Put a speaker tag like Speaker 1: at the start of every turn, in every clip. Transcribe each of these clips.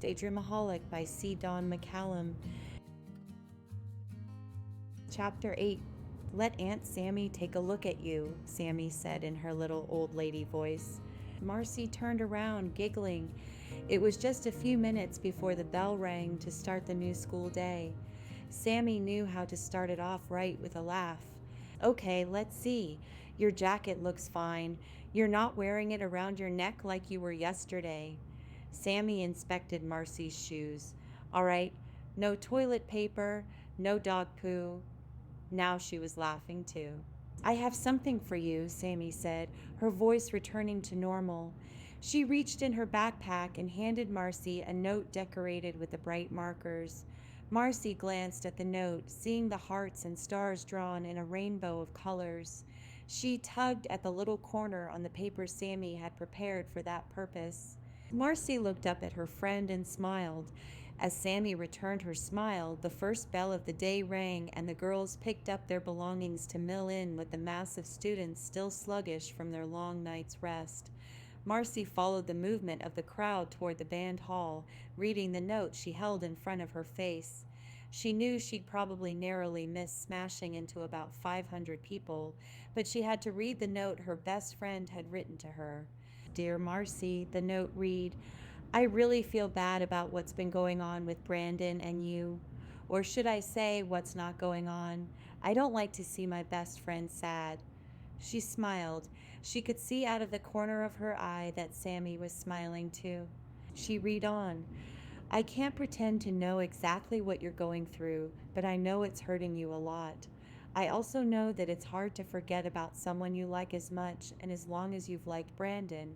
Speaker 1: Daydreamaholic by C. Don McCallum. Chapter 8. Let Aunt Sammy take a look at you, Sammy said in her little old lady voice. Marcie turned around, giggling. It was just a few minutes before the bell rang to start the new school day. Sammy knew how to start it off right with a laugh. Okay, let's see. Your jacket looks fine. You're not wearing it around your neck like you were yesterday. Sammy inspected Marcie's shoes. All right, no toilet paper, no dog poo. Now she was laughing too. I have something for you, Sammy said, her voice returning to normal. She reached in her backpack and handed Marcie a note decorated with the bright markers. Marcie glanced at the note, seeing the hearts and stars drawn in a rainbow of colors. She tugged at the little corner on the paper Sammy had prepared for that purpose. Marcie looked up at her friend and smiled. As Sammy returned her smile, the first bell of the day rang and the girls picked up their belongings to mill in with the mass of students still sluggish from their long night's rest. Marcie followed the movement of the crowd toward the band hall, reading the note she held in front of her face. She knew she'd probably narrowly miss smashing into about 500 people, but she had to read the note her best friend had written to her. Dear Marcie, the note read, I really feel bad about what's been going on with Brandon and you. Or should I say what's not going on? I don't like to see my best friend sad. She smiled. She could see out of the corner of her eye that Sammy was smiling too. She read on. I can't pretend to know exactly what you're going through, but I know it's hurting you a lot. I also know that it's hard to forget about someone you like as much and as long as you've liked Brandon.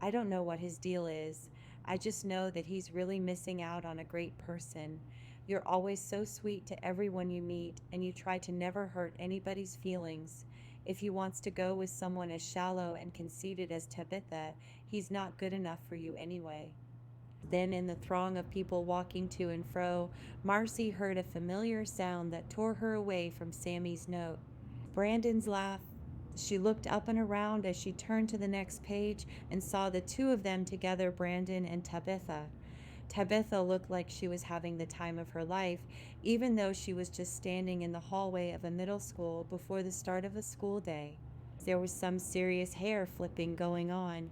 Speaker 1: I don't know what his deal is. I just know that he's really missing out on a great person. You're always so sweet to everyone you meet, and you try to never hurt anybody's feelings. If he wants to go with someone as shallow and conceited as Tabitha, he's not good enough for you anyway. Then, in the throng of people walking to and fro, Marcie heard a familiar sound that tore her away from Sammy's note. Brandon's laugh. She looked up and around as she turned to the next page and saw the two of them together, Brandon and Tabitha. Tabitha looked like she was having the time of her life, even though she was just standing in the hallway of a middle school before the start of a school day. There was some serious hair flipping going on.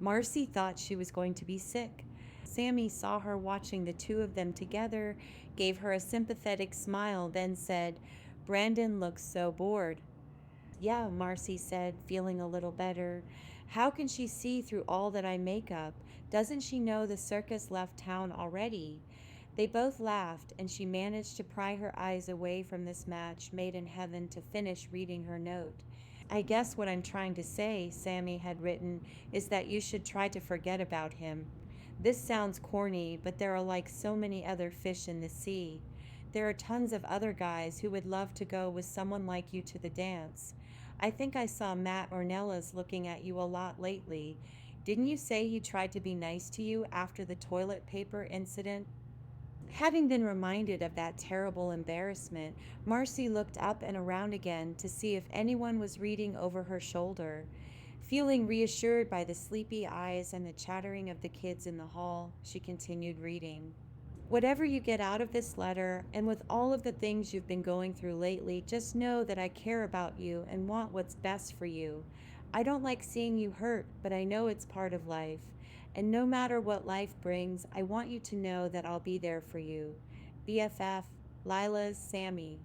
Speaker 1: Marcie thought she was going to be sick. Sammy saw her watching the two of them together, gave her a sympathetic smile, then said, Brandon looks so bored. Yeah, Marcie said, feeling a little better. How can she see through all that I make up? Doesn't she know the circus left town already? They both laughed, and she managed to pry her eyes away from this match made in heaven to finish reading her note. I guess what I'm trying to say, Sammy had written, is that you should try to forget about him. This sounds corny, but there are like so many other fish in the sea. There are tons of other guys who would love to go with someone like you to the dance. I think I saw Matt Ornelas looking at you a lot lately. Didn't you say he tried to be nice to you after the toilet paper incident? Having been reminded of that terrible embarrassment, Marcie looked up and around again to see if anyone was reading over her shoulder. Feeling reassured by the sleepy eyes and the chattering of the kids in the hall, she continued reading. Whatever you get out of this letter, and with all of the things you've been going through lately, just know that I care about you and want what's best for you. I don't like seeing you hurt, but I know it's part of life. And no matter what life brings, I want you to know that I'll be there for you. BFF, Lila's Sammy.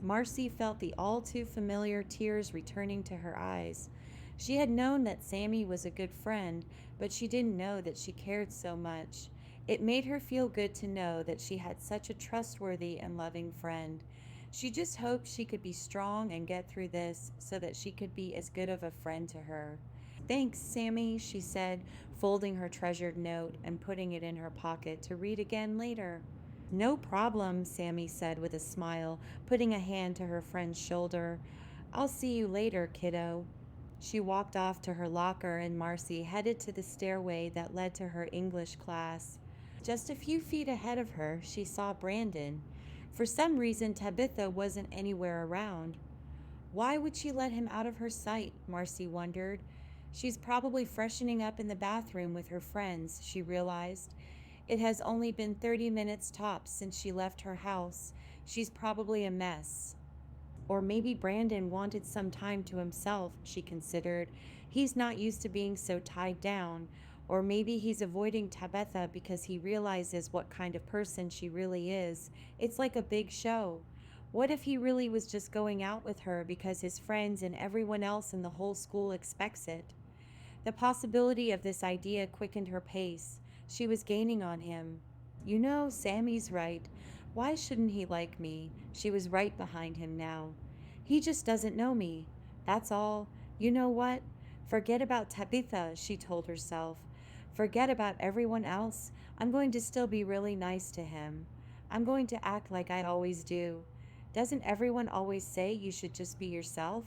Speaker 1: Marcie felt the all too familiar tears returning to her eyes. She had known that Sammy was a good friend, but she didn't know that she cared so much. It made her feel good to know that she had such a trustworthy and loving friend. She just hoped she could be strong and get through this so that she could be as good of a friend to her. Thanks, Sammy, she said, folding her treasured note and putting it in her pocket to read again later. No problem, Sammy said with a smile, putting a hand to her friend's shoulder. I'll see you later, kiddo. She walked off to her locker and Marcie headed to the stairway that led to her English class. Just a few feet ahead of her, she saw Brandon. For some reason, Tabitha wasn't anywhere around. Why would she let him out of her sight? Marcie wondered. She's probably freshening up in the bathroom with her friends, she realized. It has only been 30 minutes tops since she left her house. She's probably a mess. Or maybe Brandon wanted some time to himself, she considered. He's not used to being so tied down. Or maybe he's avoiding Tabitha because he realizes what kind of person she really is. It's like a big show. What if he really was just going out with her because his friends and everyone else in the whole school expects it? The possibility of this idea quickened her pace. She was gaining on him. You know, Sammy's right. Why shouldn't he like me? She was right behind him now. He just doesn't know me. That's all. You know what? Forget about Tabitha, she told herself. Forget about everyone else. I'm going to still be really nice to him. I'm going to act like I always do. Doesn't everyone always say you should just be yourself?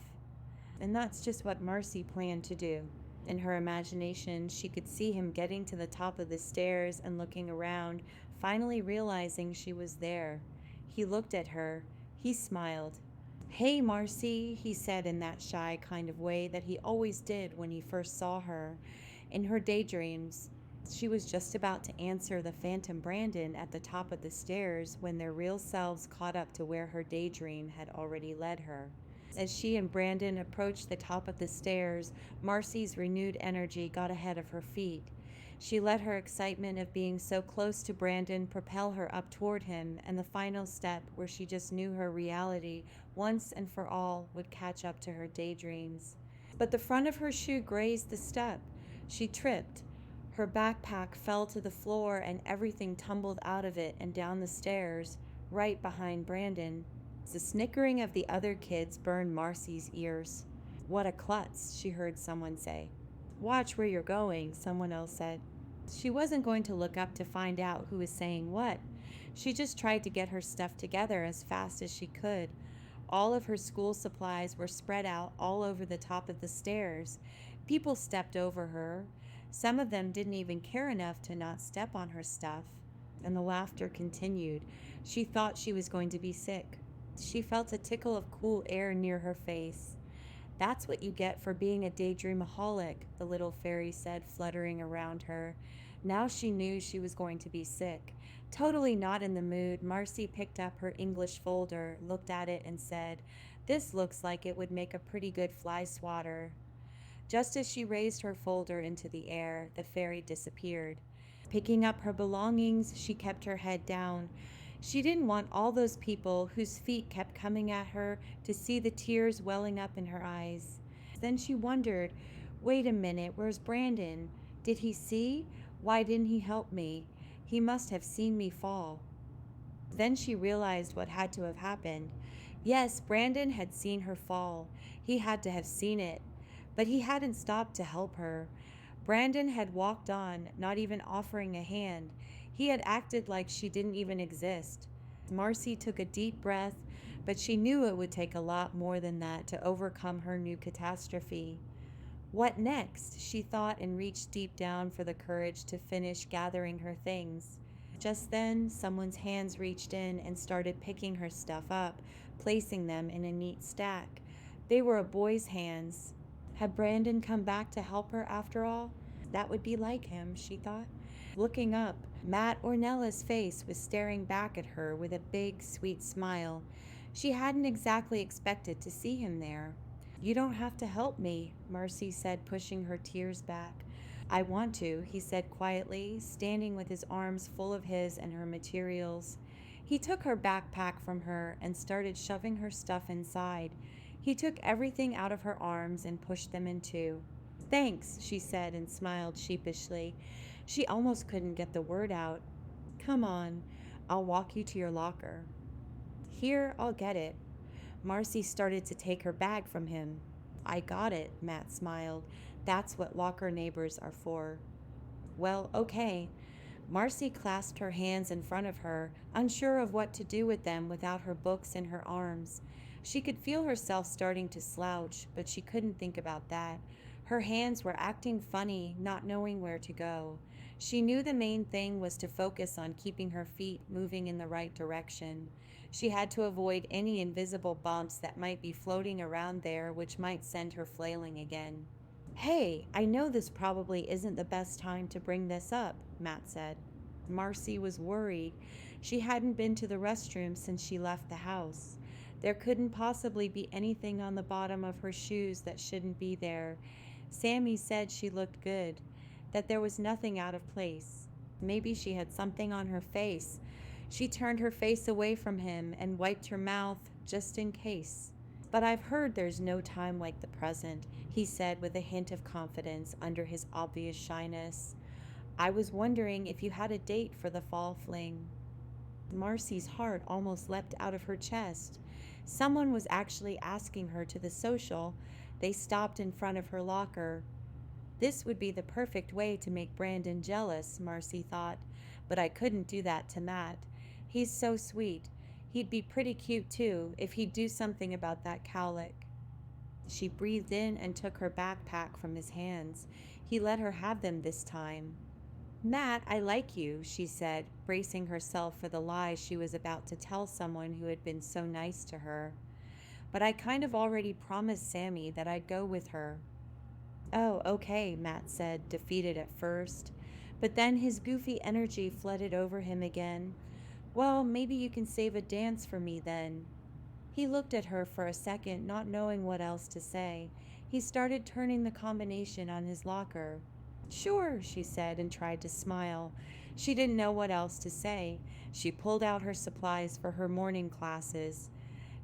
Speaker 1: And that's just what Marcie planned to do. In her imagination, she could see him getting to the top of the stairs and looking around, finally realizing she was there. He looked at her. He smiled. Hey, Marcie, he said in that shy kind of way that he always did when he first saw her. In her daydreams, she was just about to answer the phantom Brandon at the top of the stairs when their real selves caught up to where her daydream had already led her. As she and Brandon approached the top of the stairs, Marcie's renewed energy got ahead of her feet. She let her excitement of being so close to Brandon propel her up toward him, and the final step, where she just knew her reality once and for all would catch up to her daydreams. But the front of her shoe grazed the step. She tripped. Her backpack fell to the floor, and everything tumbled out of it and down the stairs, right behind Brandon. The snickering of the other kids burned Marcie's ears. What a klutz, she heard someone say. Watch where you're going, someone else said. She wasn't going to look up to find out who was saying what. She just tried to get her stuff together as fast as she could. All of her school supplies were spread out all over the top of the stairs. People stepped over her. Some of them didn't even care enough to not step on her stuff. And the laughter continued. She thought she was going to be sick. She felt a tickle of cool air near her face. That's what you get for being a daydreamaholic, the little fairy said, fluttering around her. Now she knew she was going to be sick. Totally not in the mood, Marcie picked up her English folder, looked at it, and said, "This looks like it would make a pretty good fly swatter." Just as she raised her folder into the air, the fairy disappeared. Picking up her belongings, she kept her head down. She didn't want all those people whose feet kept coming at her to see the tears welling up in her eyes. Then she wondered, wait a minute, where's Brandon? Did he see? Why didn't he help me? He must have seen me fall. Then she realized what had to have happened. Yes, Brandon had seen her fall. He had to have seen it. But he hadn't stopped to help her. Brandon had walked on, not even offering a hand. He had acted like she didn't even exist. Marcie took a deep breath, but she knew it would take a lot more than that to overcome her new catastrophe. What next? She thought, and reached deep down for the courage to finish gathering her things. Just then, someone's hands reached in and started picking her stuff up, placing them in a neat stack. They were a boy's hands. Had Brandon come back to help her after all? That would be like him, she thought. Looking up, Matt Ornella's face was staring back at her with a big, sweet smile. She hadn't exactly expected to see him there. You don't have to help me, Marcie said, pushing her tears back. I want to, he said quietly, standing with his arms full of his and her materials. He took her backpack from her and started shoving her stuff inside. He took everything out of her arms and pushed them in two. Thanks, she said and smiled sheepishly. She almost couldn't get the word out. Come on, I'll walk you to your locker. Here, I'll get it. Marcie started to take her bag from him. I got it, Matt smiled. That's what locker neighbors are for. Well, okay. Marcie clasped her hands in front of her, unsure of what to do with them without her books in her arms. She could feel herself starting to slouch, but she couldn't think about that. Her hands were acting funny, not knowing where to go. She knew the main thing was to focus on keeping her feet moving in the right direction. She had to avoid any invisible bumps that might be floating around there, which might send her flailing again. Hey, I know this probably isn't the best time to bring this up, Matt said. Marcie was worried. She hadn't been to the restroom since she left the house. There couldn't possibly be anything on the bottom of her shoes that shouldn't be there. Sammy said she looked good, that there was nothing out of place. Maybe she had something on her face. She turned her face away from him and wiped her mouth just in case. But I've heard there's no time like the present, he said with a hint of confidence under his obvious shyness. I was wondering if you had a date for the fall fling. Marcie's heart almost leapt out of her chest. Someone was actually asking her to the social. They stopped in front of her locker. This would be the perfect way to make Brandon jealous, Marcie thought, but I couldn't do that to Matt. He's so sweet. He'd be pretty cute too if he'd do something about that cowlick. She breathed in and took her backpack from his hands. He let her have them this time. Matt, I like you, she said, bracing herself for the lie she was about to tell someone who had been so nice to her. But I kind of already promised Sammy that I'd go with her. Oh, okay, Matt said, defeated at first. But then his goofy energy flooded over him again. Well, maybe you can save a dance for me then. He looked at her for a second, not knowing what else to say. He started turning the combination on his locker. Sure, she said and tried to smile. She didn't know what else to say. She pulled out her supplies for her morning classes.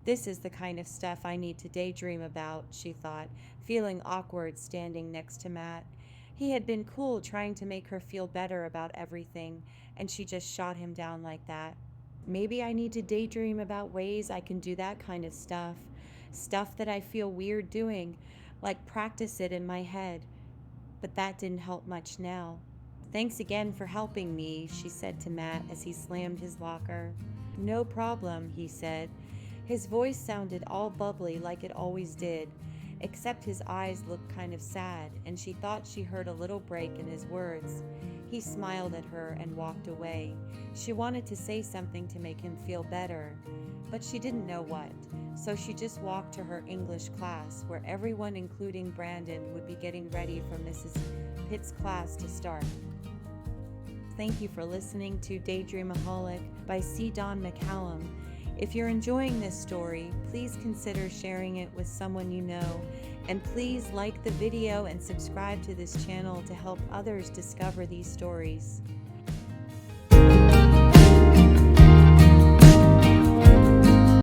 Speaker 1: This is the kind of stuff I need to daydream about, she thought, feeling awkward standing next to Matt. He had been cool trying to make her feel better about everything, and she just shot him down like that. Maybe I need to daydream about ways I can do that kind of stuff. Stuff that I feel weird doing, like practice it in my head. But that didn't help much now. Thanks again for helping me, she said to Matt as he slammed his locker. No problem, he said. His voice sounded all bubbly like it always did, except his eyes looked kind of sad, and she thought she heard a little break in his words. He smiled at her and walked away. She wanted to say something to make him feel better, but she didn't know what, so she just walked to her English class, where everyone, including Brandon, would be getting ready for Mrs. Pitt's class to start. Thank you for listening to Daydreamaholic by C. Don McCallum. If you're enjoying this story, please consider sharing it with someone you know, and please like the video and subscribe to this channel to help others discover these stories.